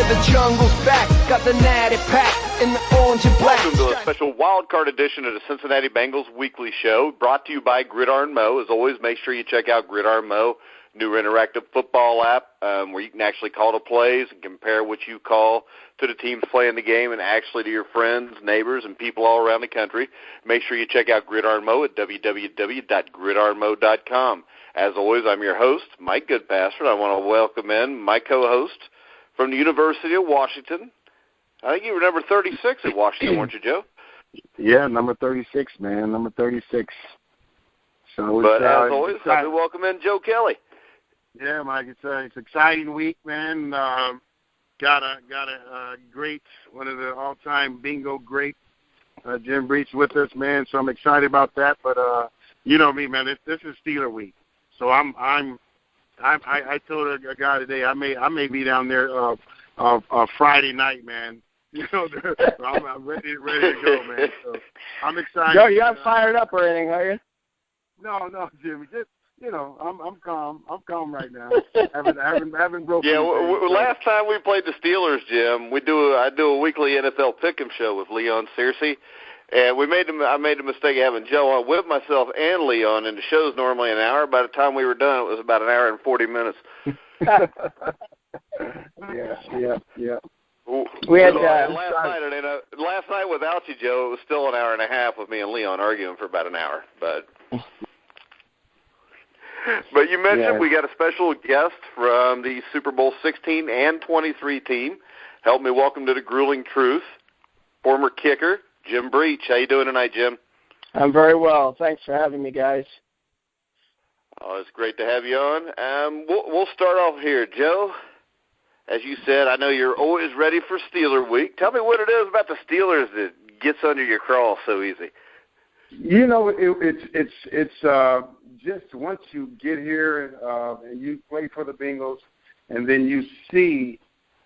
the jungle's back. Got the natty pack in the orange and black. Welcome to a special wildcard edition of the Cincinnati Bengals Weekly Show, brought to you by Gridiron Mo. As always, make sure you check out Gridiron Mo, new interactive football app where you can actually call the plays and compare what you call to the teams playing the game and actually to your friends, neighbors, and people all around the country. Make sure you check out Gridiron Mo at www.gridironmo.com. As always, I'm your host, Mike Goodpaster. I want to welcome in my co-host from the University of Washington. I think you were number 36 at Washington, weren't you, Joe? Yeah, number 36, man, number 36. So but as always, let me welcome in Joe Kelly. Yeah, Mike, it's an exciting week, man. Got a great, one of the all-time bingo great, Jim Breach with us, man. So I'm excited about that. But you know me, man. This is Steeler week, so I told a guy today I may be down there Friday night, man. You know, I'm ready to go, man. So I'm excited. Joe, you not fired up or anything, are you? No, Jimmy. Just, you know, I'm calm. I'm calm right now. haven't broken. Yeah, last time we played the Steelers, Jim, I do a weekly NFL Pick'em show with Leon Searcy, and I made the mistake of having Joe on with myself and Leon, and the show's normally an hour. By the time we were done, it was about an hour and 40 minutes. Yeah. We had last night without you, Joe, it was still an hour and a half with me and Leon arguing for about an hour. But you mentioned we got a special guest from the Super Bowl 16 and 23 team. Help me welcome to the grueling truth, former kicker Jim Breach. How you doing tonight, Jim? I'm very well. Thanks for having me, guys. Oh, it's great to have you on. We'll start off here, Joe. As you said, I know you're always ready for Steeler Week. Tell me what it is about the Steelers that gets under your crawl so easy. You know, it's just once you get here and you play for the Bengals, and then you see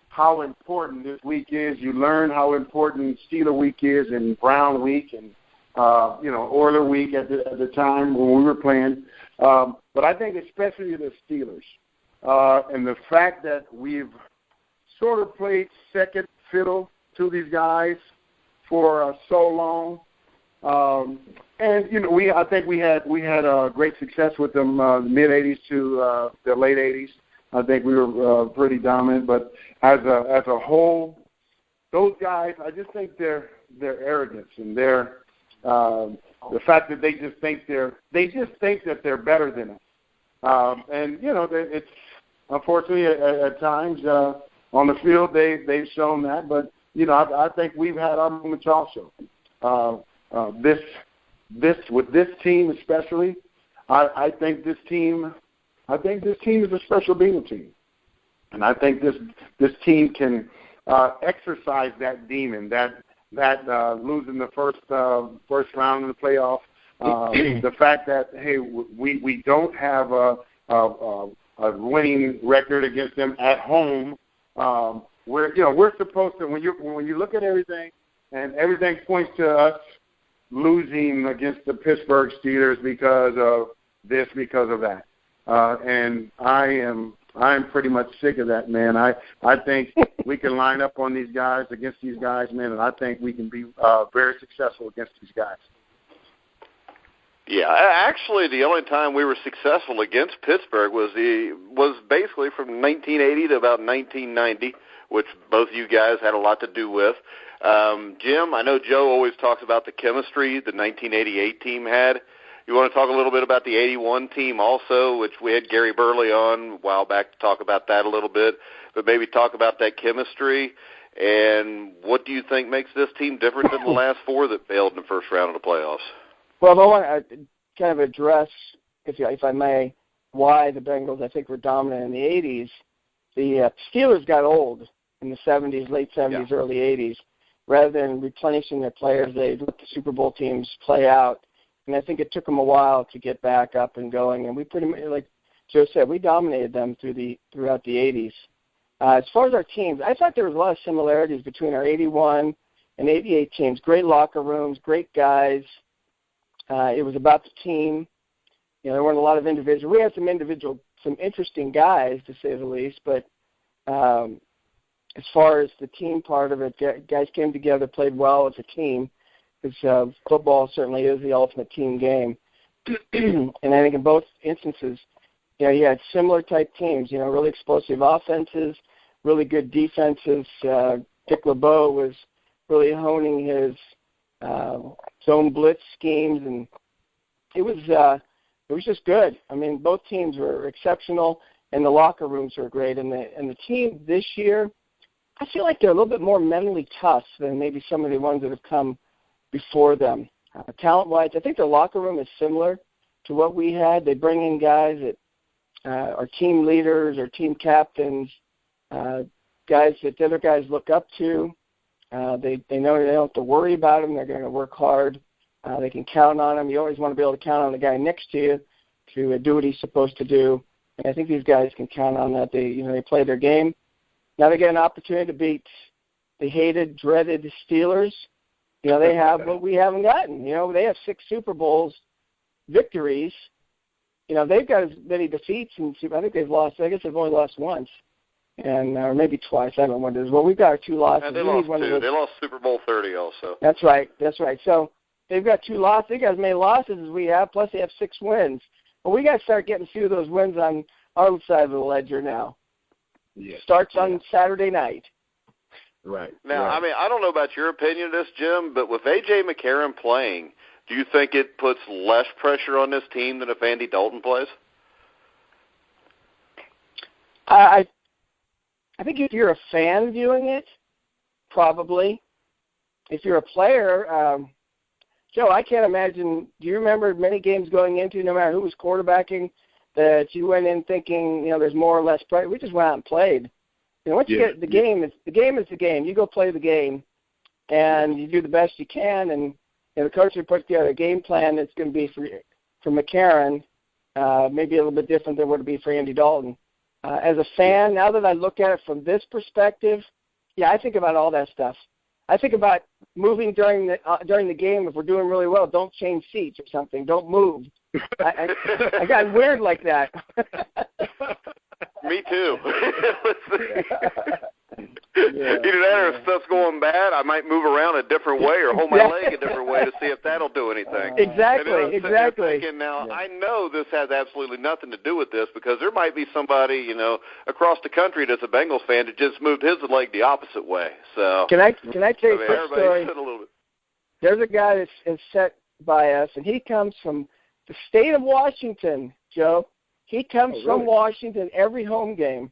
how important this week is. You learn how important Steeler Week is, and Brown Week, and Oiler Week at the time when we were playing. But I think especially the Steelers and the fact that we've sort of played second fiddle to these guys for so long, and I think we had great success with them mid '80s to the late '80s. I think we were pretty dominant, but as a whole, those guys, I just think their arrogance and their the fact that they just think that they're better than us, and it's unfortunately at times. On the field, they've shown that, but I think we've had our moments also. With this team especially, I think this team is a special Bengal team, and I think this team can exercise that demon, that losing the first round in the playoff, the fact that we don't have a winning record against them at home. We're supposed to, when you look at everything, and everything points to us losing against the Pittsburgh Steelers because of this, because of that, and I'm pretty much sick of that, man. I think we can line up on these guys, against these guys, man, and I think we can be very successful against these guys. Yeah, actually, the only time we were successful against Pittsburgh was basically from 1980 to about 1990, which both you guys had a lot to do with. Jim, I know Joe always talks about the chemistry the 1988 team had. You want to talk a little bit about the 81 team also, which we had Gary Burley on a while back to talk about that a little bit, but maybe talk about that chemistry, and what do you think makes this team different than the last four that failed in the first round of the playoffs? Well, I want to kind of address, if I may, why the Bengals, I think, were dominant in the 80s. The Steelers got old in the 70s, late 70s, early 80s. Rather than replenishing their players, they let the Super Bowl teams play out. And I think it took them a while to get back up and going. And we pretty much, like Joe said, we dominated them throughout the 80s. As far as our teams, I thought there was a lot of similarities between our 81 and 88 teams. Great locker rooms, great guys. It was about the team. There weren't a lot of individuals. We had some interesting guys, to say the least, but as far as the team part of it, guys came together, played well as a team, because football certainly is the ultimate team game. And I think in both instances, you had similar type teams, really explosive offenses, really good defenses. Dick LeBeau was really honing his zone blitz schemes, and it was just good. I mean, both teams were exceptional, and the locker rooms were great. And the team this year, I feel like they're a little bit more mentally tough than maybe some of the ones that have come before them. Talent-wise, I think their locker room is similar to what we had. They bring in guys that are team leaders or team captains, guys that the other guys look up to. They know they don't have to worry about them. They're going to work hard. They can count on them. You always want to be able to count on the guy next to you to do what he's supposed to do. And I think these guys can count on that. They play their game. Now they get an opportunity to beat the hated, dreaded Steelers. They have what we haven't gotten. They have 6 Super Bowls victories. They've got as many defeats, and I think they've lost. I guess they've only lost once, and or maybe twice. I don't know what it is. Well, we've got our 2 losses. They lost 2. They lost Super Bowl 30 also. That's right. So they've got 2 losses. They got as many losses as we have, plus they have 6 wins. Well, we got to start getting a few of those wins on our side of the ledger now. Yeah. Starts on Saturday night. Right. Now, right. I mean, I don't know about your opinion of this, Jim, but with A.J. McCarron playing, do you think it puts less pressure on this team than if Andy Dalton plays? I think if you're a fan viewing it, probably. If you're a player, Joe, I can't imagine. Do you remember many games going into, no matter who was quarterbacking, that you went in thinking, there's more or less pressure? We just went out and played. Once you get the game is the game. You go play the game, and you do the best you can. And the coach will put together a game plan that's going to be for McCarron, maybe a little bit different than what it'd be for Andy Dalton. As a fan, now that I look at it from this perspective, I think about all that stuff. I think about moving during the game. If we're doing really well, don't change seats or something. Don't move. I got weird like that. Me too. Either that or if stuff's going bad, I might move around a different way or hold my leg a different way to see if that'll do anything. Exactly. Thinking, now, I know this has absolutely nothing to do with this because there might be somebody, across the country that's a Bengals fan that just moved his leg the opposite way. So Can I tell you a quick story? There's a guy that's set by us, and he comes from the state of Washington, Joe. He comes from Washington every home game.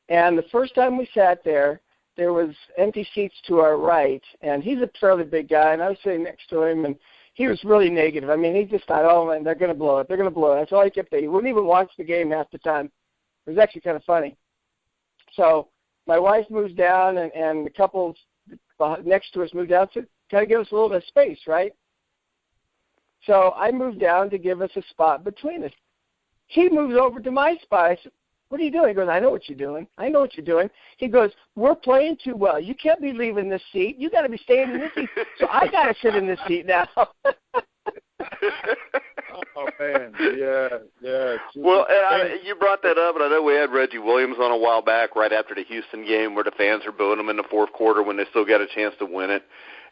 And the first time we sat there was empty seats to our right, and he's a fairly big guy, and I was sitting next to him, and he was really negative. I mean, he just thought, oh, man, they're going to blow it. They're going to blow it. That's all he kept saying. He wouldn't even watch the game half the time. It was actually kind of funny. So my wife moves down, and the couple next to us moved down to kind of give us a little bit of space, right? So I moved down to give us a spot between us. He moves over to my spot. I said, what are you doing? He goes, I know what you're doing. He goes, we're playing too well. You can't be leaving this seat. You got to be staying in this seat. So I got to sit in this seat now. Oh, man. Yeah. Well, you brought that up, and I know we had Reggie Williams on a while back right after the Houston game where the fans are booing him in the fourth quarter when they still got a chance to win it.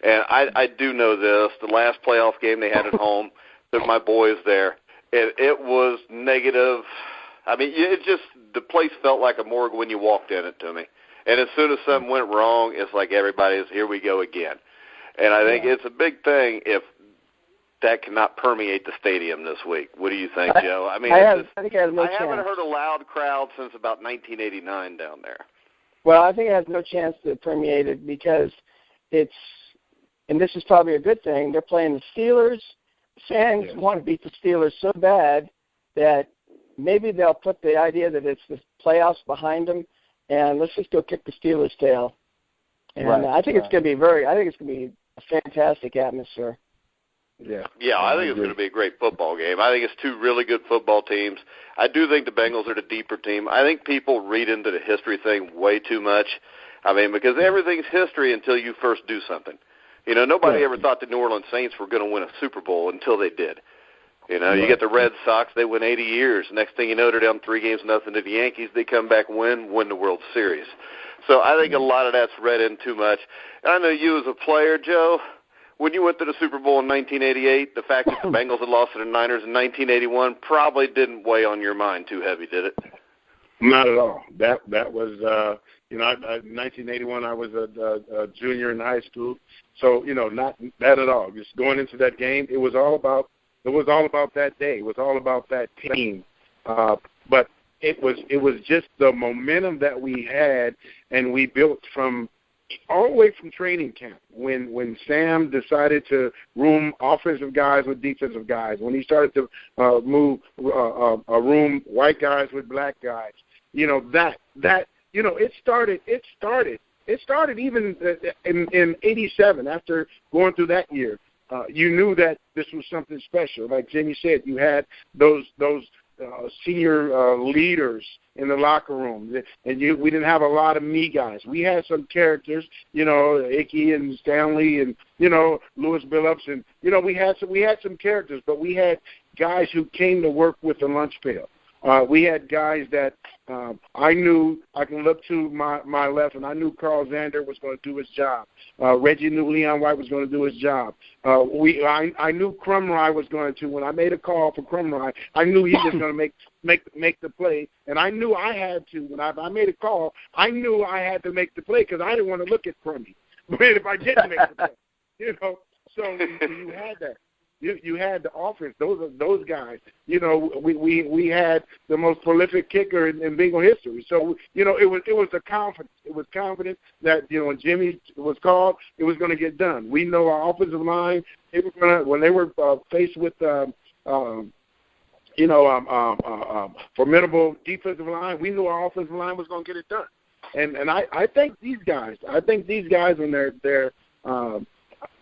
And I do know this. The last playoff game they had at home, took my boys there. It was negative. I mean, the place felt like a morgue when you walked in it to me. And as soon as something went wrong, it's like everybody's, here we go again. And I think it's a big thing if that cannot permeate the stadium this week. What do you think, Joe? I mean, I think I have no chance. I haven't heard a loud crowd since about 1989 down there. Well, I think it has no chance to permeate it because it's, and this is probably a good thing, they're playing the Steelers. Fans want to beat the Steelers so bad that maybe they'll put the idea that it's the playoffs behind them, and let's just go kick the Steelers' tail. And I think it's going to be a fantastic atmosphere. Yeah, I think it's going to be a great football game. I think it's two really good football teams. I do think the Bengals are the deeper team. I think people read into the history thing way too much. I mean, because everything's history until you first do something. Nobody ever thought the New Orleans Saints were going to win a Super Bowl until they did. You get the Red Sox, they win 80 years. Next thing you know, they're down 3-0 to the Yankees. They come back, win the World Series. So I think a lot of that's read in too much. And I know you as a player, Joe, when you went to the Super Bowl in 1988, the fact that the Bengals had lost to the Niners in 1981 probably didn't weigh on your mind too heavy, did it? Not at all. That was, in 1981, I was a junior in high school. So, not that at all. Just going into that game, it was all about that day. It was all about that team. But it was just the momentum that we had, and we built from all the way from training camp. When Sam decided to room offensive guys with defensive guys, when he started to room white guys with black guys, it started even in '87 after going through that year. You knew that this was something special. Like Jimmy said, you had those senior leaders in the locker room, and we didn't have a lot of me guys. We had some characters, Ickey and Stanley and Lewis Billups, and we had some characters, but we had guys who came to work with the lunch pail. We had guys that I knew I can look to my left, and I knew Carl Zander was going to do his job. Reggie knew Leon White was going to do his job. I knew Crumry was going to. When I made a call for Crumry, I knew he was going to make the play, and I knew I had to. When I made a call, I knew I had to make the play because I didn't want to look at Crumry. But if I didn't make the play, so you had that. You had the offense. Those guys. We had the most prolific kicker in Bengal history. So it was a confidence. It was confidence that when Jimmy was called, it was going to get done. We know our offensive line. They were going to, when they were faced with formidable defensive line, we knew our offensive line was going to get it done. And I think these guys. When they're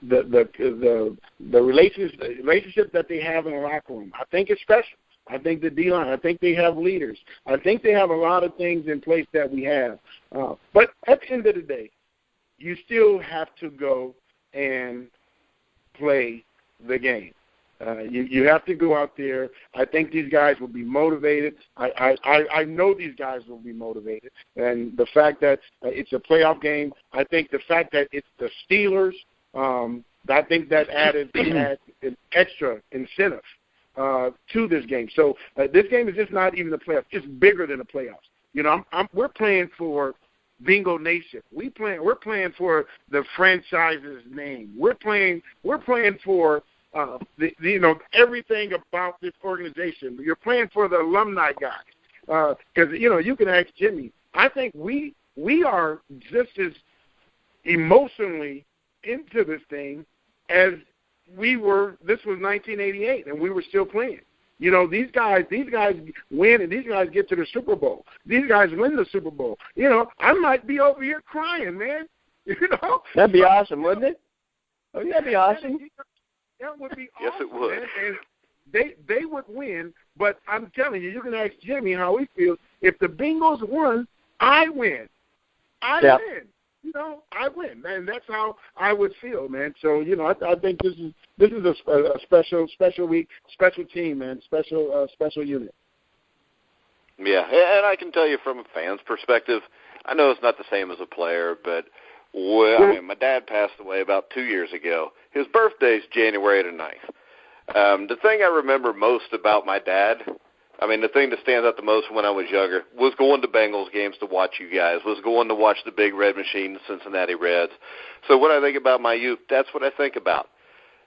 the relationship that they have in the locker room, I think it's special. I think the D-line, I think they have leaders. I think they have a lot of things in place that we have. But at the end of the day, you still have to go and play the game. You have to go out there. I think these guys will be motivated. I know these guys will be motivated. And the fact that it's a playoff game, I think the fact that it's the Steelers, I think that added an extra incentive to this game. So this game is just not even the playoffs. It's bigger than the playoffs. We're playing for Bingo Nation. We're playing for the franchise's name. We're playing for everything about this organization. You're playing for the alumni guys. Because you can ask Jimmy. I think we are just as emotionally into this thing as we were. This was 1988, and we were still playing. These guys win, and these guys get to the Super Bowl. These guys win the Super Bowl. I might be over here crying, man. That'd be awesome, wouldn't it? Oh, that'd be awesome. That would be yes, awesome, it would. Man. And they would win, but I'm telling you, you can ask Jimmy how he feels. If the Bengals won, I win. I win. I win, man. That's how I would feel, man. So, I think this is a special week, special team, man, special unit. Yeah, and I can tell you from a fan's perspective, I know it's not the same as a player, but my dad passed away about 2 years ago. His birthday's January the 9th. The thing I remember most about my dad, the thing that stands out the most when I was younger was going to Bengals games to watch you guys, was going to watch the Big Red Machine, the Cincinnati Reds. So when I think about my youth, that's what I think about.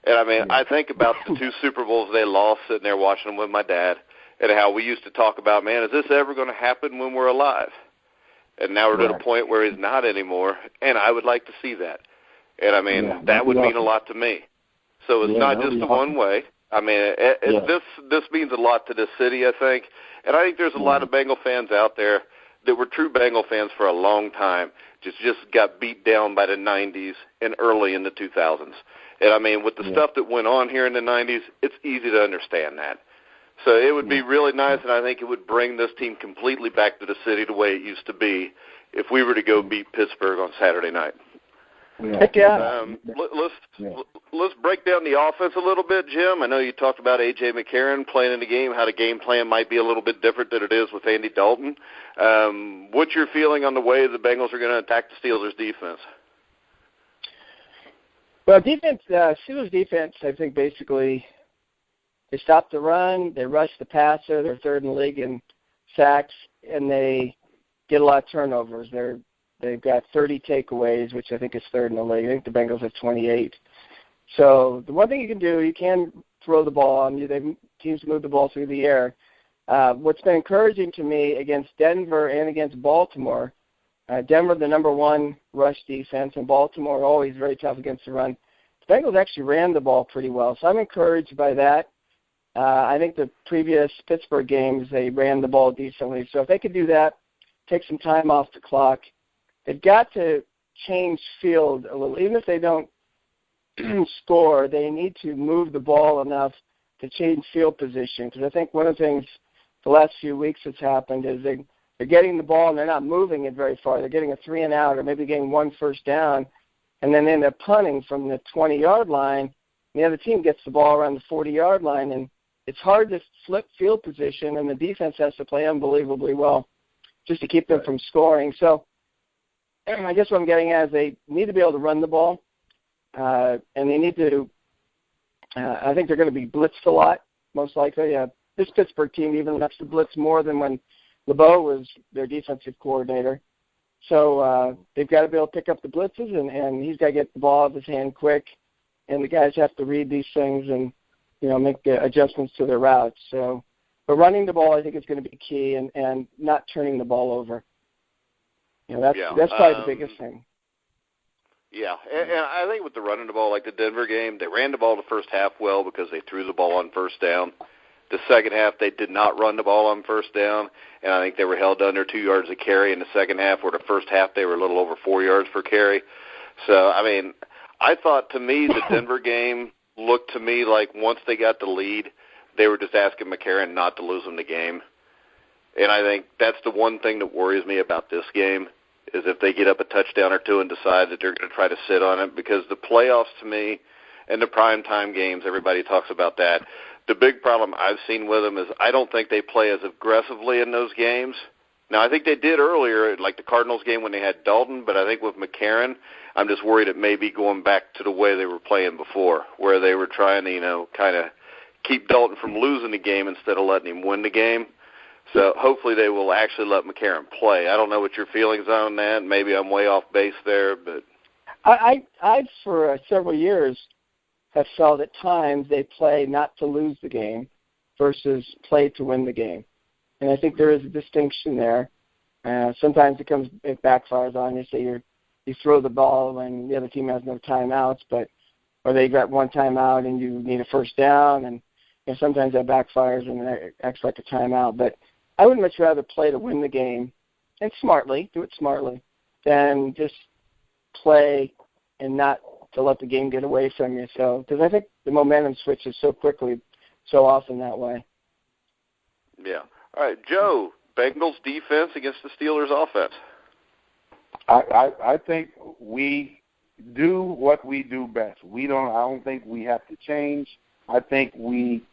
And, I think about the 2 Super Bowls they lost, sitting there watching them with my dad, and how we used to talk about, man, is this ever going to happen when we're alive? And now we're at a point where he's not anymore, and I would like to see that. And, that would mean a lot to me. So it's not just the one way. This means a lot to this city, I think. And I think there's a lot of Bengal fans out there that were true Bengal fans for a long time, just got beat down by the 90s and early in the 2000s. And, with the stuff that went on here in the 90s, it's easy to understand that. So it would be really nice, and I think it would bring this team completely back to the city the way it used to be if we were to go beat Pittsburgh on Saturday night. Heck yeah. Let's break down the offense a little bit, Jim. I know you talked about A.J. McCarron playing in the game, how the game plan might be a little bit different than it is with Andy Dalton. What's your feeling on the way the Bengals are going to attack the Steelers' defense? Well, Steelers' defense, I think basically they stop the run, they rush the passer, they're third in the league in sacks, and they get a lot of turnovers. They've got 30 takeaways, which I think is third in the league. I think the Bengals have 28. So the one thing you can do, you can throw the ball on you. Teams move the ball through the air. What's been encouraging to me against Denver and against Baltimore, Denver the number one rush defense, and Baltimore always very tough against the run. The Bengals actually ran the ball pretty well, so I'm encouraged by that. I think the previous Pittsburgh games, they ran the ball decently. So if they could do that, take some time off the clock, they've got to change field a little. Even if they don't score, they need to move the ball enough to change field position. Because I think one of the things the last few weeks that's happened is they're getting the ball and they're not moving it very far. They're getting a 3-and-out or maybe getting one first down, and then they end up punting from the 20-yard line. The other team gets the ball around the 40-yard line, and it's hard to flip field position, and the defense has to play unbelievably well just to keep them from scoring. So I guess what I'm getting at is they need to be able to run the ball, and they need to I think they're going to be blitzed a lot, most likely. This Pittsburgh team even likes to blitz more than when LeBeau was their defensive coordinator. So they've got to be able to pick up the blitzes, and he's got to get the ball out of his hand quick, and the guys have to read these things and, make the adjustments to their routes. So, but running the ball, I think, is going to be key, and not turning the ball over. That's probably the biggest thing. Yeah, and I think with the running the ball, like the Denver game, they ran the ball the first half well because they threw the ball on first down. The second half, they did not run the ball on first down, and I think they were held under 2 yards a carry in the second half, where the first half they were a little over 4 yards per carry. So, I thought, to me, the Denver game looked to me like once they got the lead, they were just asking McCarron not to lose them the game. And I think that's the one thing that worries me about this game, is if they get up a touchdown or two and decide that they're going to try to sit on it, because the playoffs, to me, and the primetime games, everybody talks about that. The big problem I've seen with them is I don't think they play as aggressively in those games. Now, I think they did earlier, like the Cardinals game when they had Dalton, but I think with McCarron, I'm just worried it may be going back to the way they were playing before, where they were trying to, kind of keep Dalton from losing the game instead of letting him win the game. So hopefully they will actually let McCarron play. I don't know what your feelings are on that. Maybe I'm way off base there, but I for several years have felt at times they play not to lose the game versus play to win the game. And I think there is a distinction there. Sometimes it backfires on you. Say you throw the ball when the other team has no timeouts, or they got one timeout and you need a first down, and sometimes that backfires and it acts like a timeout. But I would much rather play to win the game, and do it smartly, than just play and not to let the game get away from you. So, because I think the momentum switches so quickly, so often that way. Yeah. All right, Joe, Bengals defense against the Steelers offense. I think we do what we do best. I don't think we have to change. I think we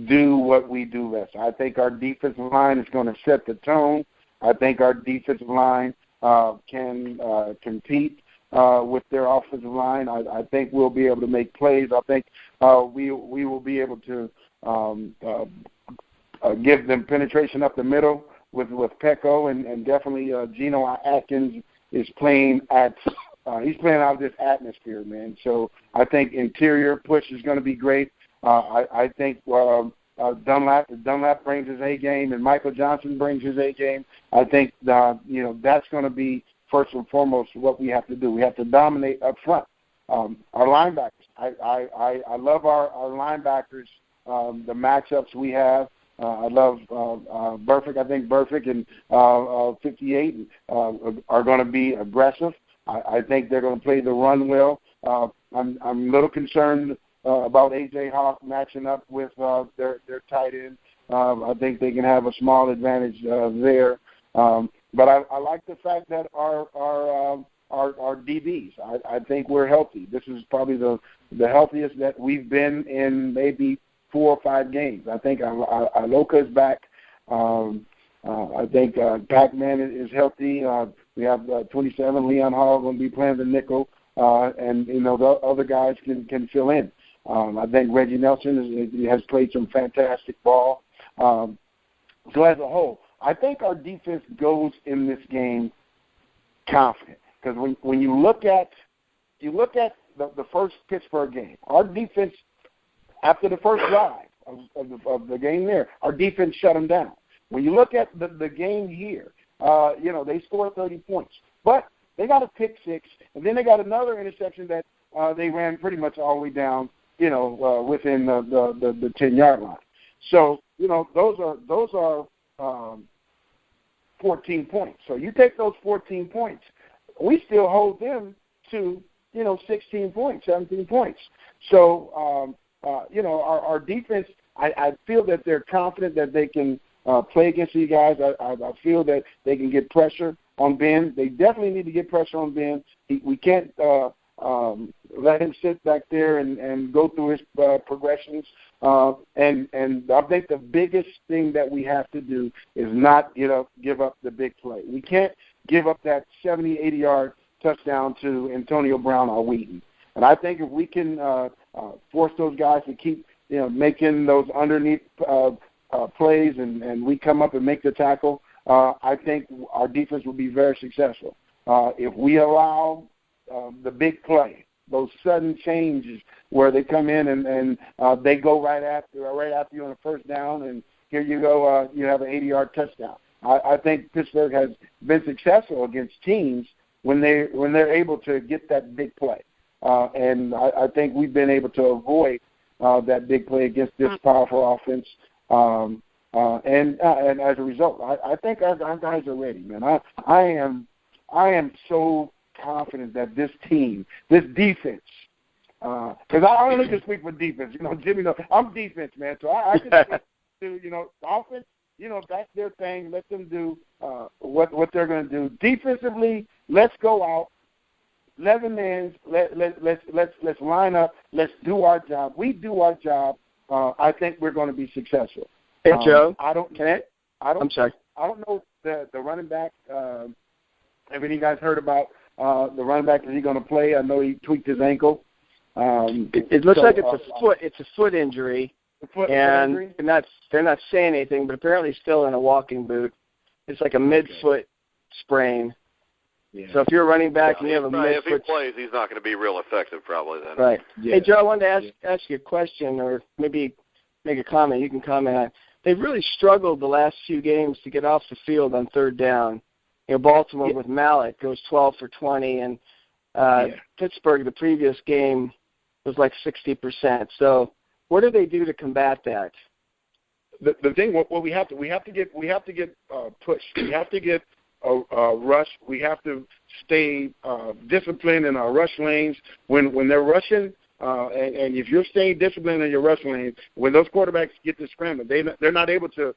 do what we do best. I think our defensive line is going to set the tone. I think our defensive line can compete with their offensive line. I think we'll be able to make plays. I think we will be able to give them penetration up the middle with Pecco, and definitely Geno Atkins is playing he's playing out of this atmosphere, man. So I think interior push is going to be great. I think Dunlap brings his A game, and Michael Johnson brings his A game. I think that's going to be first and foremost what we have to do. We have to dominate up front. Our linebackers, I love our linebackers. The matchups we have. I love Burfict. I think Burfict and 58 are going to be aggressive. I think they're going to play the run well. I'm a little concerned about A.J. Hawk matching up with their tight end. I think they can have a small advantage there. But I like the fact that our our DBs. I think we're healthy. This is probably the healthiest that we've been in maybe 4 or 5 games. I think Aloka is back. I think Pac-Man is healthy. We have 27, Leon Hall going to be playing the nickel, and the other guys can fill in. I think Reggie Nelson has played some fantastic ball. So as a whole, I think our defense goes in this game confident, because when you look at the first Pittsburgh game, our defense, after the first drive of the game there, our defense shut them down. When you look at the game here, they scored 30 points, but they got a pick 6, and then they got another interception that they ran pretty much all the way down, within the 10-yard line. So those are 14 points. So you take those 14 points, we still hold them to 16 points, 17 points. So our defense, I feel that they're confident that they can play against you guys. I feel that they can get pressure on Ben. They definitely need to get pressure on Ben. We can't let him sit back there and go through his progressions. And I think the biggest thing that we have to do is not give up the big play. We can't give up that 70, 80-yard touchdown to Antonio Brown or Wheaton. And I think if we can force those guys to keep making those underneath plays and we come up and make the tackle, I think our defense will be very successful. If we allow the big play, those sudden changes where they come in and they go right after you on a first down, and here you go, you have an 80-yard touchdown. I think Pittsburgh has been successful against teams when they're able to get that big play, and I think we've been able to avoid that big play against this powerful offense. And as a result, I think our guys are ready, man. I am so confident that this team, this defense, because I only can speak for defense. Jimmy, I'm defense, man. So I can speak to offense. That's their thing. Let them do what they're going to do. Defensively, let's go out. 11 men. Let's line up. Let's do our job. We do our job. I think we're going to be successful. Hey, Joe. I'm sorry. I don't know the running back. Have any of you guys heard about the running back? Is he going to play? I know he tweaked his ankle. It looks like it's a foot. It's a foot injury. They're not saying anything, but apparently still in a walking boot. It's like a midfoot sprain. Yeah. So if you're a running back and you have a midfoot, if he plays, he's not going to be real effective probably then. Right. Yeah. Hey, Joe, I wanted to ask you a question, or maybe make a comment. You can comment on it. They've really struggled the last few games to get off the field on third down. Baltimore with Mallett goes 12 for 20, and Pittsburgh, the previous game, was like 60%. So what do they do to combat that? The thing, we have to get pushed. We have to get a rush. We have to stay disciplined in our rush lanes when they're rushing. And if you're staying disciplined in your rush lane, when those quarterbacks get to scrambling, they're not able to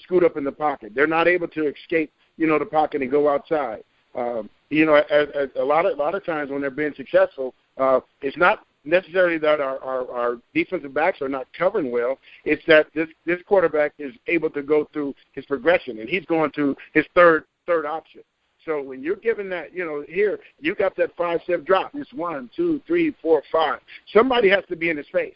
scoot up in the pocket. They're not able to escape, the pocket and go outside. A lot of times when they're being successful, it's not necessarily that our defensive backs are not covering well. It's that this quarterback is able to go through his progression, and he's going to his third option. So when you're given that, here you got that 5-step drop. It's 1, 2, 3, 4, 5. Somebody has to be in his face,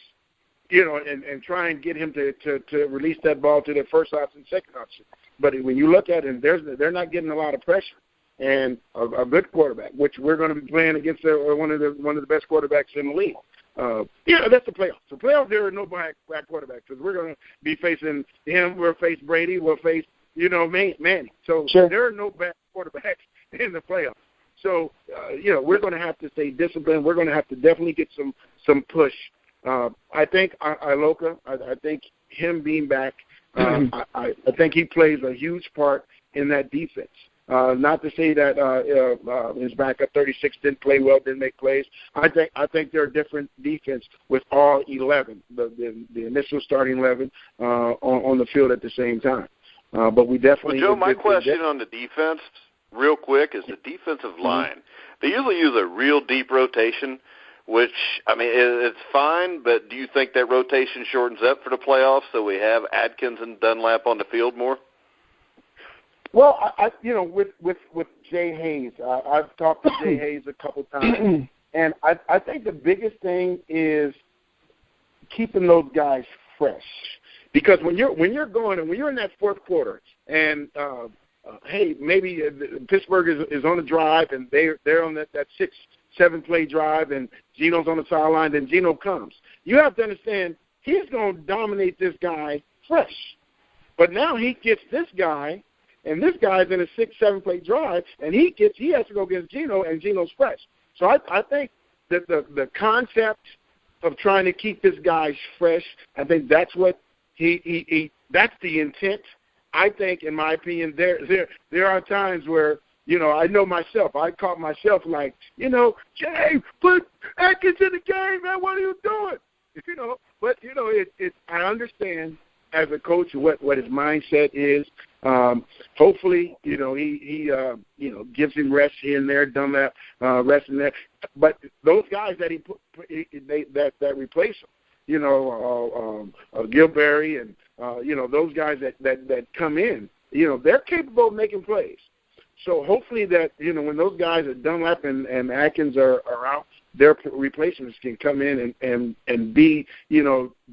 and try and get him to release that ball to their first option, second option. But when you look at it, they're not getting a lot of pressure. And a good quarterback, which we're going to be playing against one of the best quarterbacks in the league. That's the playoffs. The playoffs, there are no black quarterbacks because we're going to be facing him. We'll face Brady. We'll face Manning. So there are no bad quarterbacks in the playoffs. So we're going to have to stay disciplined. We're going to have to definitely get some push. I think Iloka. I think him being back. I think he plays a huge part in that defense. Not to say that his backup 36 didn't play well, didn't make plays. I think they're a different defense with all 11, the initial starting 11 on the field at the same time. But we definitely. Well, Joe, my question on the defense, real quick, is the defensive line. They usually use a real deep rotation, which, I mean, it's fine, but do you think that rotation shortens up for the playoffs so we have Atkins and Dunlap on the field more? Well, I with Jay Hayes, I've talked to Jay Hayes a couple times, and I think the biggest thing is keeping those guys fresh, because when you're going and when you're in that fourth quarter, and hey, maybe Pittsburgh is on a drive and they're on that 6-7 play drive, and Geno's on the sideline, then Geno comes. You have to understand he's going to dominate this guy fresh, but now he gets this guy. And this guy's in a 6-7 play drive, and he has to go against Geno, and Geno's fresh. So I think that the concept of trying to keep this guy fresh, I think that's what that's the intent. I think, in my opinion, there are times where, I know myself. I caught myself like, Jay, put Atkins in the game, man. What are you doing? But I understand as a coach what his mindset is. Hopefully, he gives him rest here and there, done that, rest in there. But those guys that that replace him, Gilberry and those guys that come in, they're capable of making plays. So hopefully that when those guys at Dunlap and Atkins are out, their replacements can come in and be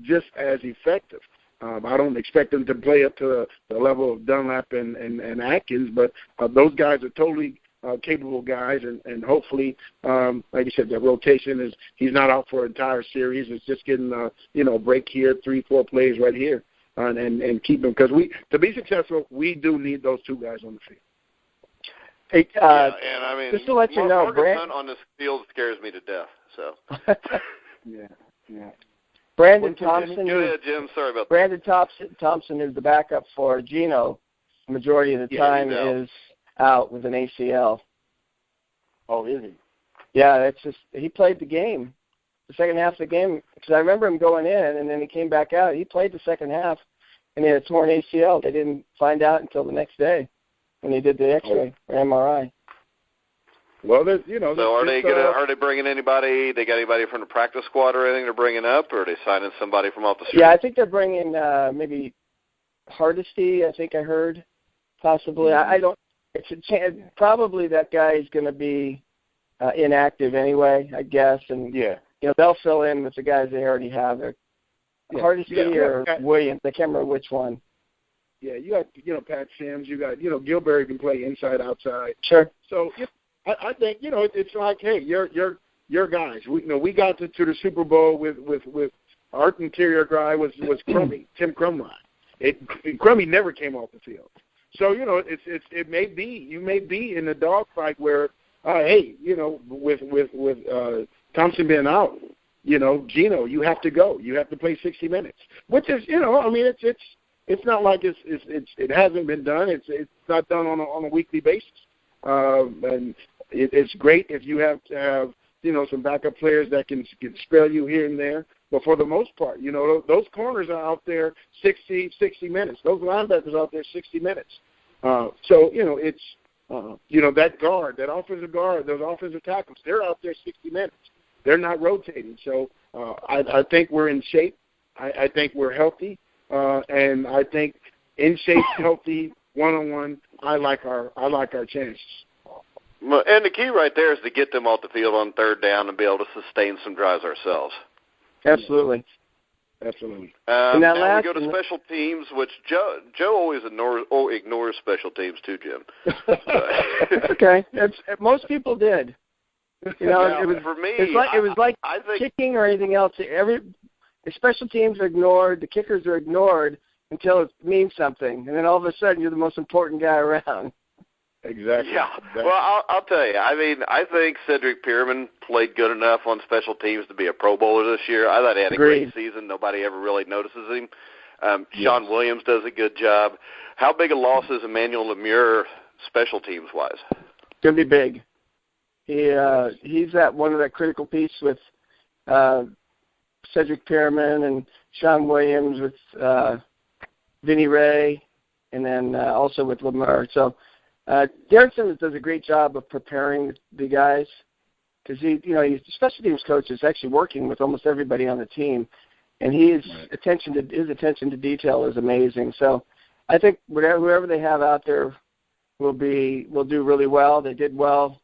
just as effective. I don't expect them to play up to the level of Dunlap and Atkins, but those guys are totally capable guys, and hopefully, like you said, the rotation is he's not out for an entire series. It's just getting a break here, 3-4 plays right here, and keep them, because to be successful, we do need those two guys on the field. Hey, and I mean, just to let you know, Brandon on this field scares me to death. So. Yeah. Brandon Thompson. Go ahead, Jim. Sorry about that. Brandon Thompson is the backup for Geno. The majority of the time is out with an ACL. Oh, is he? Yeah, he played the game, the second half of the game, because I remember him going in and then he came back out. He played the second half, and he had a torn ACL. They didn't find out until the next day when they did the X-ray or MRI. Well, so are they bringing anybody? They got anybody from the practice squad or anything they're bringing up, or are they signing somebody from off the street? Yeah, I think they're bringing maybe Hardesty. I think I heard possibly. I don't. It's a chance. Probably that guy is going to be inactive anyway, I guess, and they'll fill in with the guys they already have. Hardesty or Williams. I can't remember which one. Yeah, you got Pat Sims. You got Gilberry can play inside, outside. Sure. So I think it's like, hey, your guys. We got to the Super Bowl with our interior guy was Crummy, Tim Crumline. Crummy never came off the field. So it may be you may be in a dogfight where hey, with Thompson being out, Geno, you have to go. You have to play 60 minutes, which is I mean it's not like it hasn't been done. It's not done on a weekly basis. And it's great if you have to have some backup players that can spell you here and there. But for the most part, those corners are out there 60 minutes. Those linebackers are out there 60 minutes. So it's that guard, that offensive guard, those offensive tackles, they're out there 60 minutes. They're not rotating. So I think we're in shape. I think we're healthy, and I think in shape, healthy, one-on-one, I like our chances. And the key right there is to get them off the field on third down and be able to sustain some drives ourselves. Absolutely. Now we go to special teams, which Joe always ignores special teams too, Jim. Okay, most people did. Now, it was for me. It was like I think, kicking or anything else. The special teams are ignored. The kickers are ignored until it means something, and then all of a sudden you're the most important guy around. Exactly. Yeah. Well, I'll tell you. I mean, I think Cedric Pierman played good enough on special teams to be a Pro Bowler this year. I thought he had a great season. Nobody ever really notices him. Sean Williams does a good job. How big a loss is Emmanuel Lemure special teams-wise? Going to be big. He's one of that critical piece with Cedric Pierman and Sean Williams with Vinny Ray, and then also with Lemure. So Darren Simmons does a great job of preparing the guys because he's the special teams coach is actually working with almost everybody on the team, and his attention to detail is amazing. So I think whoever they have out there will do really well. They did well.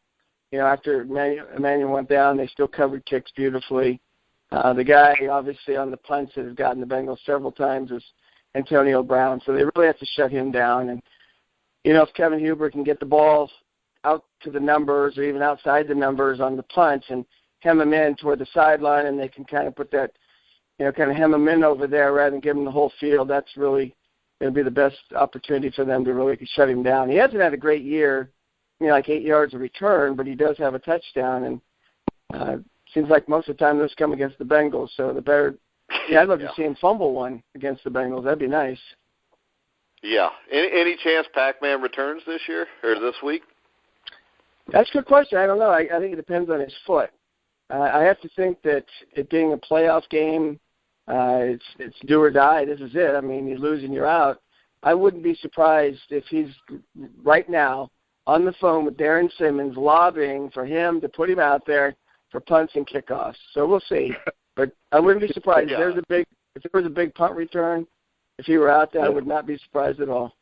After Emmanuel went down, they still covered kicks beautifully. The guy, obviously, on the punts that has gotten the Bengals several times is Antonio Brown, so they really have to shut him down. And, if Kevin Huber can get the ball out to the numbers or even outside the numbers on the punts and hem him in toward the sideline, and they can kind of put that, kind of hem him in over there rather than give him the whole field, that's really going to be the best opportunity for them to really shut him down. He hasn't had a great year, like 8 yards of return, but he does have a touchdown, and seems like most of the time those come against the Bengals. So the better, I'd love to see him fumble one against the Bengals. That'd be nice. Yeah. Any chance Pac-Man returns this year or this week? That's a good question. I don't know. I think it depends on his foot. I have to think that it being a playoff game, it's do or die. This is it. I mean, you lose and you're out. I wouldn't be surprised if he's right now on the phone with Darren Simmons lobbying for him to put him out there for punts and kickoffs. So we'll see. But I wouldn't be surprised if there was a big punt return. If he were out there, I would not be surprised at all.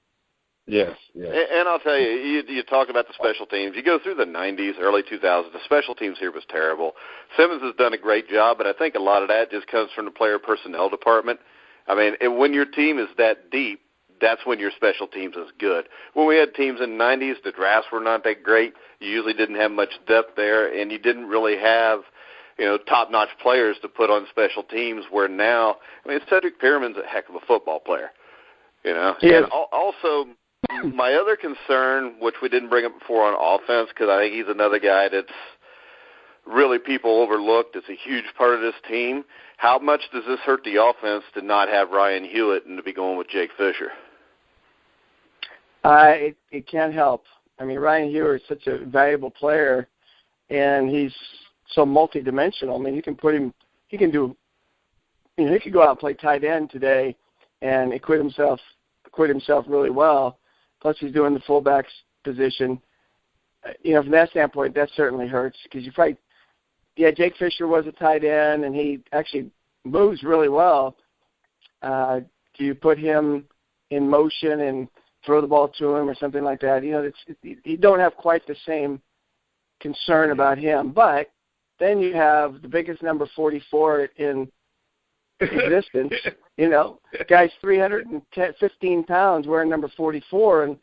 Yes. And I'll tell you, you talk about the special teams. You go through the 90s, early 2000s, the special teams here was terrible. Simmons has done a great job, but I think a lot of that just comes from the player personnel department. I mean, when your team is that deep, that's when your special teams is good. When we had teams in the 90s, the drafts were not that great. You usually didn't have much depth there, and you didn't really have top-notch players to put on special teams where now, Cedric Pearman's a heck of a football player, Yes. And also, my other concern, which we didn't bring up before on offense, because I think he's another guy that's really people overlooked. It's a huge part of this team. How much does this hurt the offense to not have Ryan Hewitt and to be going with Jake Fisher? It can't help. Ryan Hewitt is such a valuable player, and he's so multidimensional. You can put him. He can do. He could go out and play tight end today, and acquit himself really well. Plus, he's doing the fullback's position. From that standpoint, that certainly hurts because Jake Fisher was a tight end, and he actually moves really well. Do you put him in motion and throw the ball to him or something like that? You don't have quite the same concern about him. But then you have the biggest number 44 in existence. Guy's 315 pounds wearing number 44. And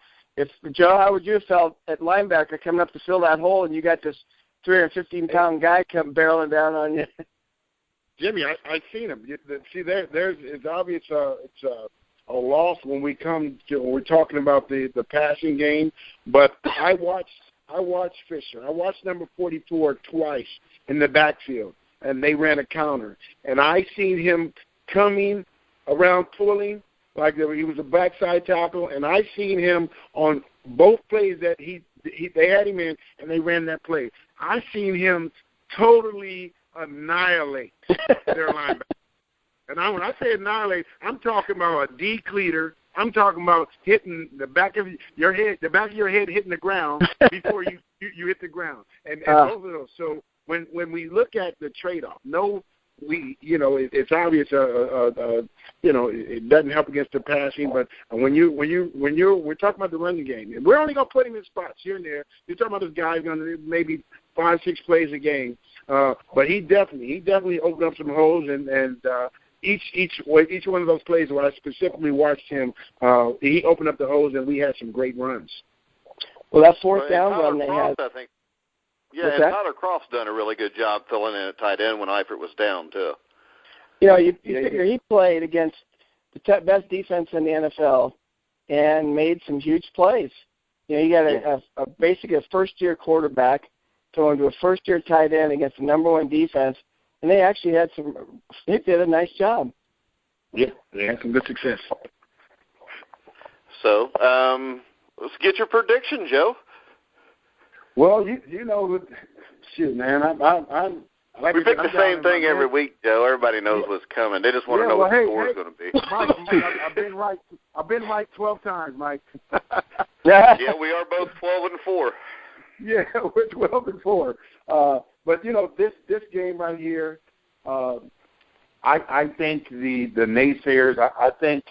Joe, how would you have felt at linebacker coming up to fill that hole, and you got this 315-pound guy come barreling down on you? Jimmy, I've seen him. See, it's obvious it's a loss when we're talking about the passing game. But I watched Fisher. I watched number 44 twice in the backfield, and they ran a counter. And I seen him coming around pulling like he was a backside tackle, and I seen him on both plays that they had him in, and they ran that play. I seen him totally annihilate their linebacker. And when I say annihilate, I'm talking about a decleater. I'm talking about hitting the back of your head hitting the ground before you hit the ground. And both of those. So when we look at the trade-off, it's obvious. It doesn't help against the passing, but we're talking about the running game, and we're only gonna put him in spots here and there. You're talking about this guy's gonna maybe 5-6 plays a game, but he definitely opened up some holes, and each one of those plays where I specifically watched him, he opened up the holes, and we had some great runs. Well, that fourth down run they had. I think. Yeah, and Tyler Croft's done a really good job filling in at tight end when Eifert was down, too. You figure he played against the best defense in the NFL and made some huge plays. You got basically a first-year quarterback throwing to a first-year tight end against the number one defense, and they actually they did a nice job. Yeah, they had some good success. So, let's get your prediction, Joe. Well, shoot, man, we pick the same thing every week, Joe. Everybody knows what's coming. They just want to know what the score is going to be. Mike, I've been right 12 times, Mike. Yeah, we are both 12-4. Yeah, we're 12-4. But this game right here, I think the naysayers. I think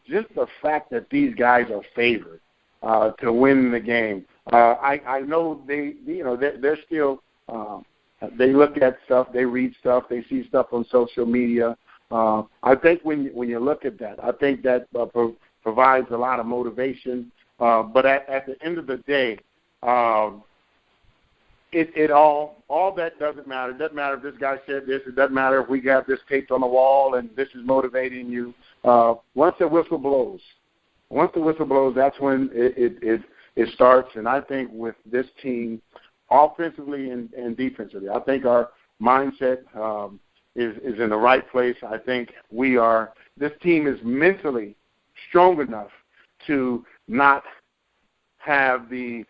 just the fact that these guys are favored to win the game. I know they're still. They look at stuff, they read stuff, they see stuff on social media. I think when you look at that, I think that provides a lot of motivation. But at the end of the day, it all that doesn't matter. It doesn't matter if this guy said this. It doesn't matter if we got this taped on the wall and this is motivating you. Once the whistle blows, that's when it starts. And I think with this team, offensively and defensively, I think our mindset is in the right place. I think this team is mentally strong enough to not have this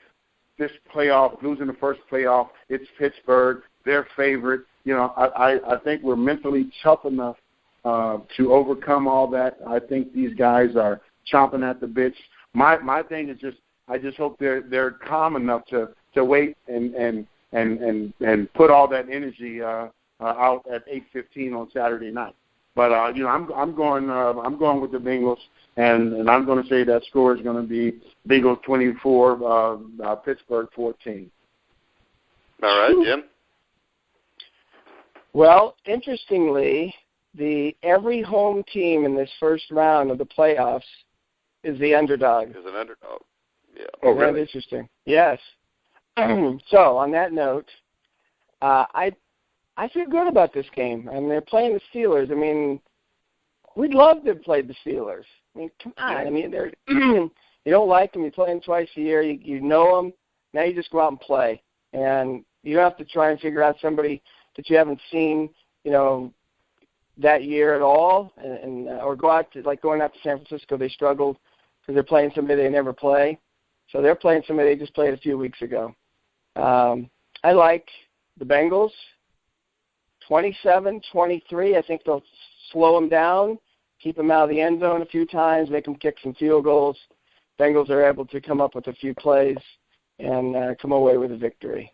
playoff, losing the first playoff. It's Pittsburgh, their favorite. I think we're mentally tough enough to overcome all that. I think these guys are chomping at the bits. My thing is I just hope they're calm enough to wait and put all that energy out at 8:15 on Saturday night. But I'm going with the Bengals, and I'm going to say that score is going to be Bengals 24, Pittsburgh 14. All right, Jim. Well, interestingly, every home team in this first round of the playoffs is the underdog. Is an underdog. Yeah. Oh, really? That's interesting. Yes. So on that note, I feel good about this game. I mean, they're playing the Steelers. I mean, we'd love to play the Steelers. I mean, come on. I mean, they're you don't like them. You play them twice a year. You know them. Now you just go out and play, and you don't have to try and figure out somebody that you haven't seen, that year at all, and or go out to going out to San Francisco. They struggled because they're playing somebody they never play. So they're playing somebody they just played a few weeks ago. I like the Bengals, 27-23. I think they'll slow them down, keep them out of the end zone a few times, make them kick some field goals. Bengals are able to come up with a few plays and come away with a victory.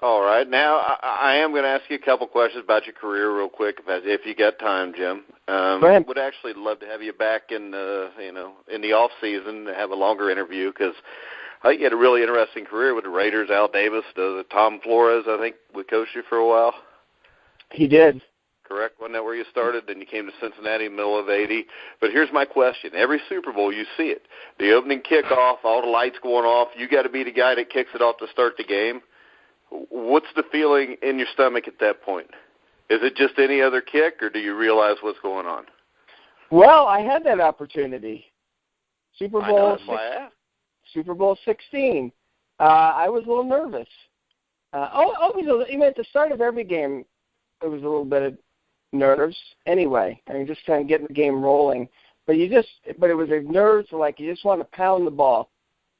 All right. Now, I am going to ask you a couple questions about your career real quick, if you got time, Jim. Go ahead. Would actually love to have you back in the off season to have a longer interview because I think you had a really interesting career with the Raiders. Al Davis, Tom Flores, I think, we coached you for a while. He did. Correct? Wasn't that where you started? Then you came to Cincinnati in the middle of 80. But here's my question. Every Super Bowl, you see it. The opening kickoff, all the lights going off, you got to be the guy that kicks it off to start the game. What's the feeling in your stomach at that point? Is it just any other kick, or do you realize what's going on? Well, I had that opportunity. Super Bowl 16. I was a little nervous. Even at the start of every game, there was a little bit of nerves. Anyway, I mean, just kind of getting the game rolling. But it was a nerves like you just want to pound the ball.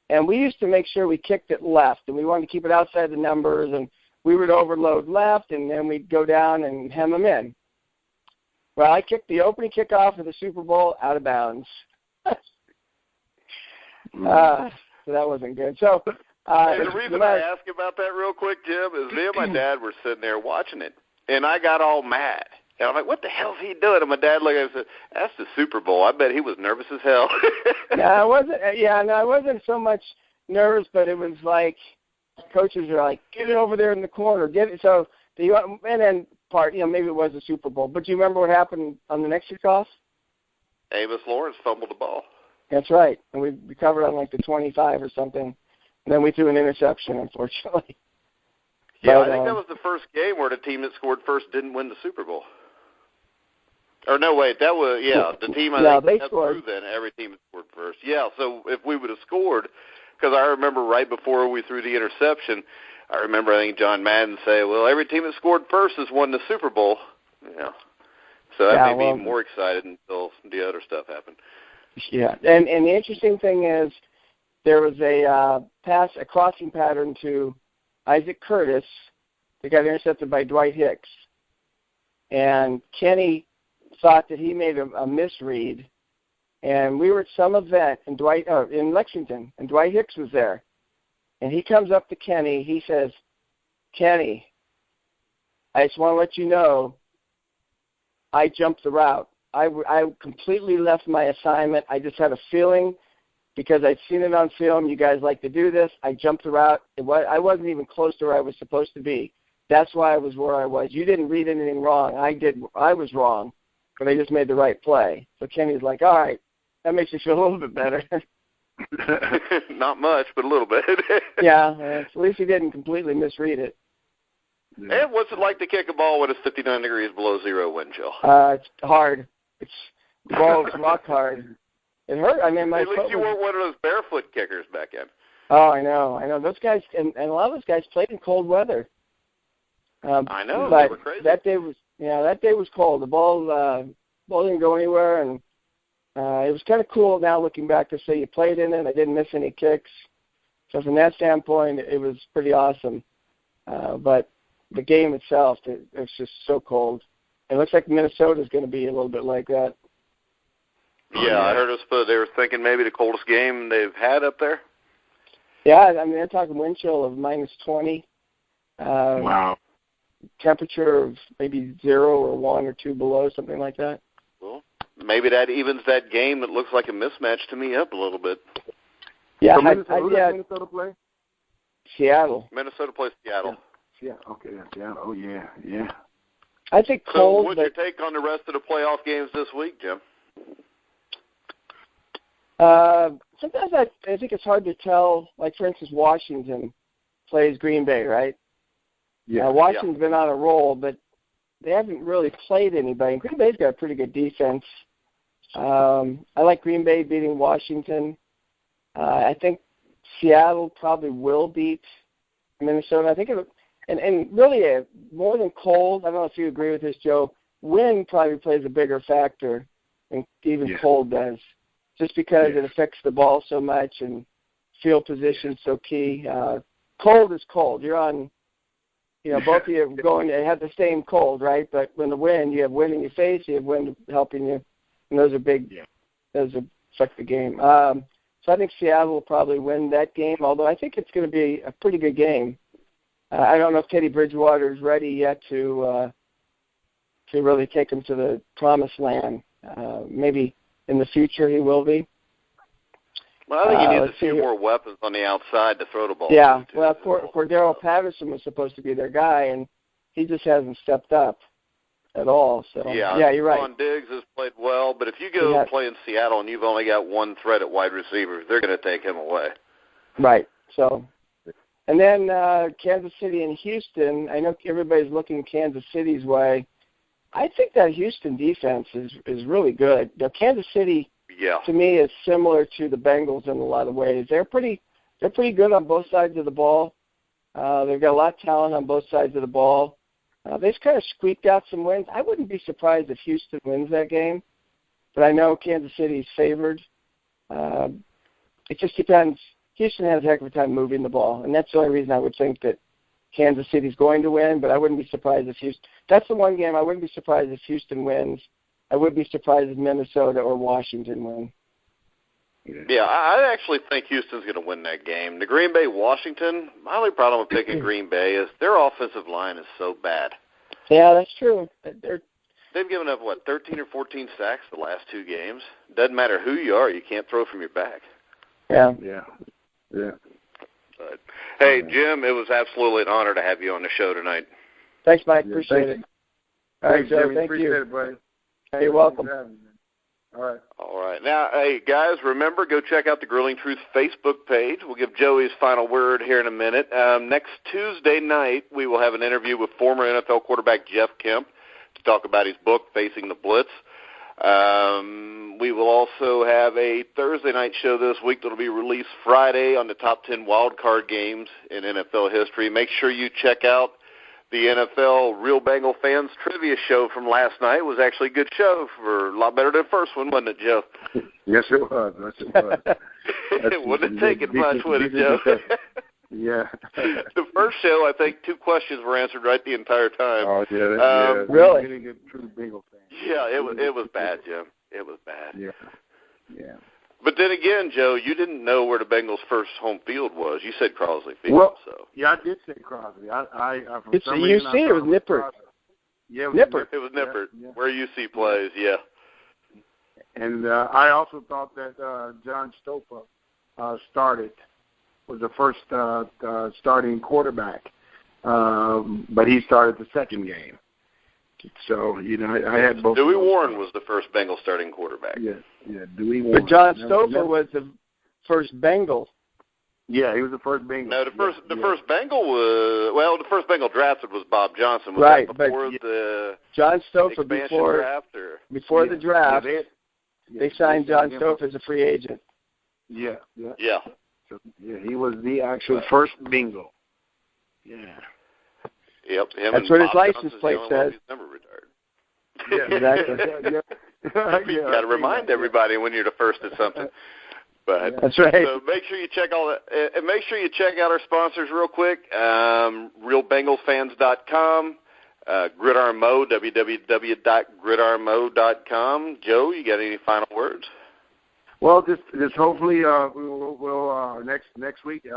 And we used to make sure we kicked it left, and we wanted to keep it outside the numbers, and we would overload left, and then we'd go down and hem them in. Well, I kicked the opening kickoff of the Super Bowl out of bounds. So that wasn't good. So the reason I ask about that real quick, Jim, is me and my dad were sitting there watching it, and I got all mad. And I'm like, what the hell is he doing? And my dad looked at me and said, that's the Super Bowl. I bet he was nervous as hell. I wasn't so much nervous, but it was like coaches are like, get it over there in the corner. Get it. So, and then maybe it was the Super Bowl. But do you remember what happened on the next kickoff? Amos Lawrence fumbled the ball. That's right. And we recovered on like the 25 or something. And then we threw an interception, unfortunately. Yeah, but, I think that was the first game where the team that scored first didn't win the Super Bowl. Or no, wait, that was, the team I think that threw then, every team scored first. Yeah, so if we would have scored, because I remember right before we threw the interception, I think John Madden say, well, every team that scored first has won the Super Bowl. Yeah. So that made me more excited until the other stuff happened. Yeah, and the interesting thing is there was a crossing pattern to Isaac Curtis that got intercepted by Dwight Hicks. And Kenny thought that he made a misread and we were at some event in Lexington, and Dwight Hicks was there. And he comes up to Kenny. He says, "Kenny, I just want to let you know I jumped the route. I completely left my assignment. I just had a feeling because I'd seen it on film. You guys like to do this. I jumped the route. I wasn't even close to where I was supposed to be. That's why I was where I was. You didn't read anything wrong. I was wrong, but I just made the right play." So Kenny's like, "All right, that makes you feel a little bit better." Not much, but a little bit. Yeah, at least he didn't completely misread it. Yeah. And what's it like to kick a ball when it's 59 degrees below zero wind chill? It's hard. The ball is rock hard. It hurt. I mean, at least you weren't one of those barefoot kickers back then. Oh, I know. Those guys, and a lot of those guys played in cold weather. I know. But they were crazy. that day was cold. The ball didn't go anywhere, and it was kind of cool now looking back to say you played in it. I didn't miss any kicks. So from that standpoint, it was pretty awesome. But the game itself, it was just so cold. It looks like Minnesota's going to be a little bit like that. Yeah, I heard they were thinking maybe the coldest game they've had up there. Yeah, I mean, they're talking wind chill of -20. Wow. Temperature of maybe 0 or 1 or 2 below, something like that. Well, maybe that evens that game that looks like a mismatch to me up a little bit. Yeah, So Minnesota play? Seattle. Minnesota plays Seattle. Yeah, okay, Seattle. Oh, yeah. I think cold. So what's your take on the rest of the playoff games this week, Jim? Sometimes I think it's hard to tell. Like, for instance, Washington plays Green Bay, right? Yeah. Washington's been on a roll, but they haven't really played anybody. And Green Bay's got a pretty good defense. I like Green Bay beating Washington. I think Seattle probably will beat Minnesota. I think and really more than cold, I don't know if you agree with this, Joe, wind probably plays a bigger factor than even cold does, just because it affects the ball so much and field position so key. Cold is cold. You're on, both of you are going to have the same cold, right? But when the wind, you have wind in your face, you have wind helping you, and those are big. Yeah. Those affect the game. So I think Seattle will probably win that game, although I think it's going to be a pretty good game. I don't know if Teddy Bridgewater is ready yet to really take him to the promised land. Maybe in the future he will be. Well, I think he needs a few more weapons on the outside to throw the ball. Yeah, well, Cordero Patterson was supposed to be their guy, and he just hasn't stepped up at all. So yeah, you're right. Stephon Diggs has played well, but if you go play in Seattle and you've only got one threat at wide receiver, they're going to take him away. Right. So, and then Kansas City and Houston. I know everybody's looking Kansas City's way. I think that Houston defense is really good. Now, Kansas City, to me, is similar to the Bengals in a lot of ways. They're pretty good on both sides of the ball. They've got a lot of talent on both sides of the ball. They've kind of squeaked out some wins. I wouldn't be surprised if Houston wins that game, but I know Kansas City's favored. It just depends. Houston has a heck of a time moving the ball, and that's the only reason I would think that Kansas City's going to win, but I wouldn't be surprised if Houston – that's the one game I wouldn't be surprised if Houston wins. I would be surprised if Minnesota or Washington win. Yeah, I actually think Houston's going to win that game. The Green Bay-Washington, my only problem with picking Green Bay is their offensive line is so bad. Yeah, that's true. They've given up, 13 or 14 sacks the last two games. Doesn't matter who you are, you can't throw from your back. Yeah. But, hey, Jim, it was absolutely an honor to have you on the show tonight. Thanks, Mike. Appreciate it. All right, Joe. Thank appreciate you. It, buddy. Hey, you're welcome. All right. Now, hey, guys, remember, go check out the Grilling Truth Facebook page. We'll give Joey's final word here in a minute. Next Tuesday night, we will have an interview with former NFL quarterback Jeff Kemp to talk about his book, Facing the Blitz. We will also have a Thursday night show this week that will be released Friday on the top 10 wild card games in NFL history. Make sure you check out the NFL Real Bengal Fans trivia show from last night. It was actually a good show, for a lot better than the first one, wasn't it, Joe? Yes, it was. It wouldn't have taken much, would it, Joe? Yeah. The first show, I think 2 questions were answered right the entire time. Oh, really? Really good, true Bengal fan. Yeah, it was bad, Jim. It was bad. Yeah. Yeah. But then again, Joe, you didn't know where the Bengals' first home field was. You said Crosley Field. Well, so. yeah, I did say Crosley. It's the UC. It was Nippert. Yeah, it was It was Nippert, yeah. where UC plays, yeah. And I also thought that John Stopa was the first starting quarterback, but he started the second game. So, I had both. Dewey Warren was the first Bengal starting quarterback. Yeah, Dewey Warren. But John Stopa was the first Bengal. Yeah, he was the first Bengal. No, the first Bengal was the first Bengal drafted was Bob Johnson. Was right, that before the John Stopa expansion draft before the draft. They signed John Stopa as a free agent. Yeah. So, he was the actual first Bengal. Yeah. Yep. That's what his license plate says. He's never retired. Yeah, exactly. You got to remind everybody when you're the first at something. But that's right. So make sure you check all that, and make sure you check out our sponsors real quick. RealBengalsFans.com, Gridarmo, www.gridarmo.com. Joe, you got any final words? Well, just hopefully we'll next week.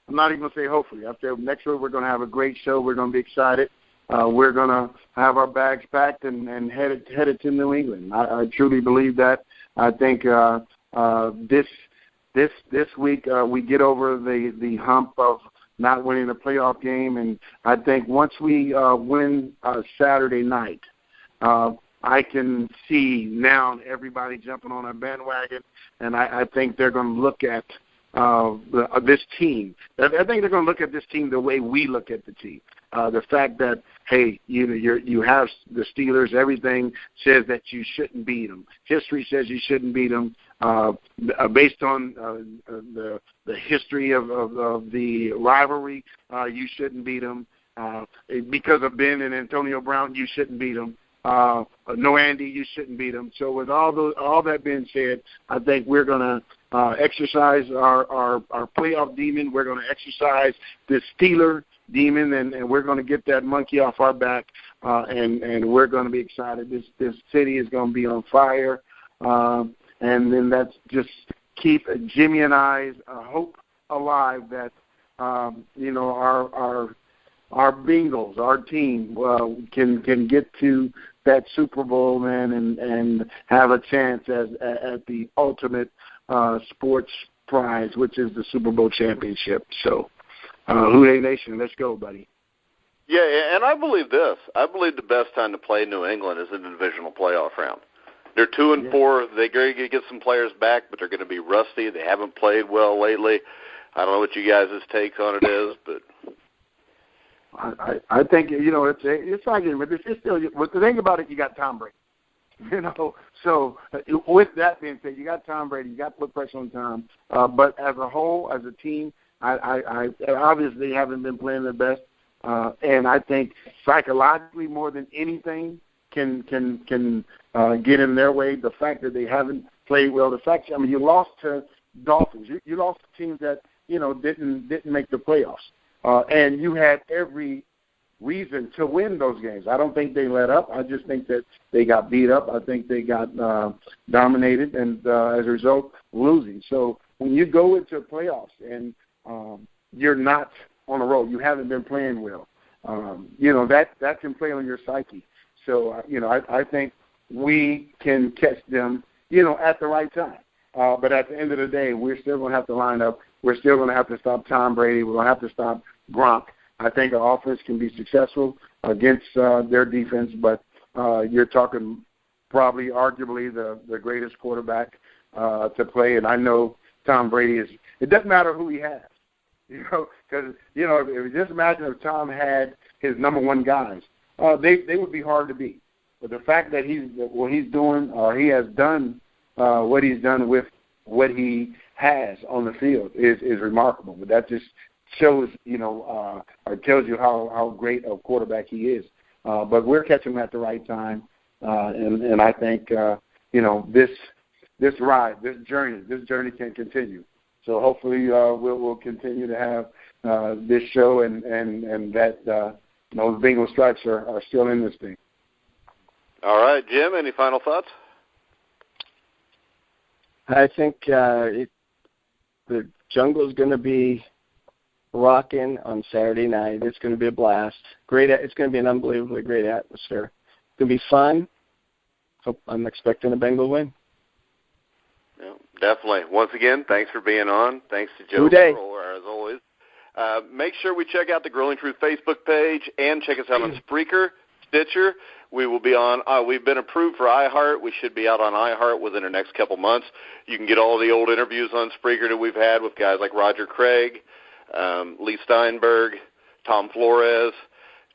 I'm not even going to say hopefully. After next week, we're going to have a great show. We're going to be excited. We're going to have our bags packed and headed to New England. I truly believe that. I think this week we get over the hump of not winning a playoff game, and I think once we win Saturday night, I can see now everybody jumping on a bandwagon, and I think they're going to look at this team. I think they're going to look at this team the way we look at the team. The fact that, hey, you have the Steelers, everything says that you shouldn't beat them. History says you shouldn't beat them. Based on the history of the rivalry, you shouldn't beat them. Because of Ben and Antonio Brown, you shouldn't beat them. No Andy, you shouldn't beat them. So with all that being said, I think we're going to exercise our playoff demon. We're going to exercise this Steeler demon, and we're going to get that monkey off our back, and we're going to be excited. This city is going to be on fire, and then that's just keep Jimmy and I's hope alive that our Bengals, our team, can get to that Super Bowl, man, and have a chance at the ultimate sports prize, which is the Super Bowl championship. So, Houday Nation, let's go, buddy. Yeah, and I believe this. I believe the best time to play New England is in the divisional playoff round. They're 2-4. They're going to get some players back, but they're going to be rusty. They haven't played well lately. I don't know what you guys' take on it is, but I think it's like but it's still. But the thing about it, you got Tom Brady. So with that being said, you got Tom Brady. You got to put pressure on Tom. But as a whole, as a team, I obviously haven't been playing their best, and I think psychologically more than anything can get in their way. The fact that they haven't played well. The fact, you lost to Dolphins. You lost to teams that didn't make the playoffs. And you had every reason to win those games. I don't think they let up. I just think that they got beat up. I think they got dominated, and as a result, losing. So when you go into playoffs and you're not on a roll, you haven't been playing well, that can play on your psyche. So, I think we can catch them, at the right time. But at the end of the day, we're still going to have to line up. We're still going to have to stop Tom Brady. We're going to have to stop Gronk. I think our offense can be successful against their defense, but you're talking probably arguably the greatest quarterback to play. And I know Tom Brady is – it doesn't matter who he has, because, if just imagine if Tom had his number one guys, they would be hard to beat. But the fact that he has done what he's done with what he has on the field is remarkable. But that just shows, or tells you how great a quarterback he is. But we're catching him at the right time, and I think this ride, this journey can continue. So hopefully we'll continue to have this show, and that the Bengal stripes are still in this thing. All right, Jim, any final thoughts? I think the jungle is going to be rocking on Saturday night. It's going to be a blast. It's going to be an unbelievably great atmosphere. It's going to be fun. I'm expecting a Bengal win. Yeah, definitely. Once again, thanks for being on. Thanks to Joe, as always. Make sure we check out the Grilling Truth Facebook page and check us out on Spreaker, Stitcher. We will be on. We've been approved for iHeart. We should be out on iHeart within the next couple months. You can get all the old interviews on Spreaker that we've had with guys like Roger Craig, Lee Steinberg, Tom Flores,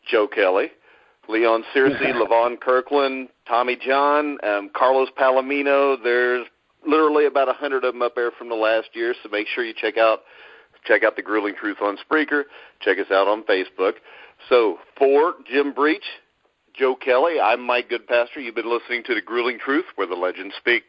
Joe Kelly, Leon Searcy, Levon Kirkland, Tommy John, Carlos Palomino. There's literally about 100 of them up there from the last year, so make sure you check out the Grilling Truth on Spreaker. Check us out on Facebook. So for Jim Breach, Joe Kelly, I'm Mike Goodpasture. You've been listening to the Grilling Truth, where the legends speak.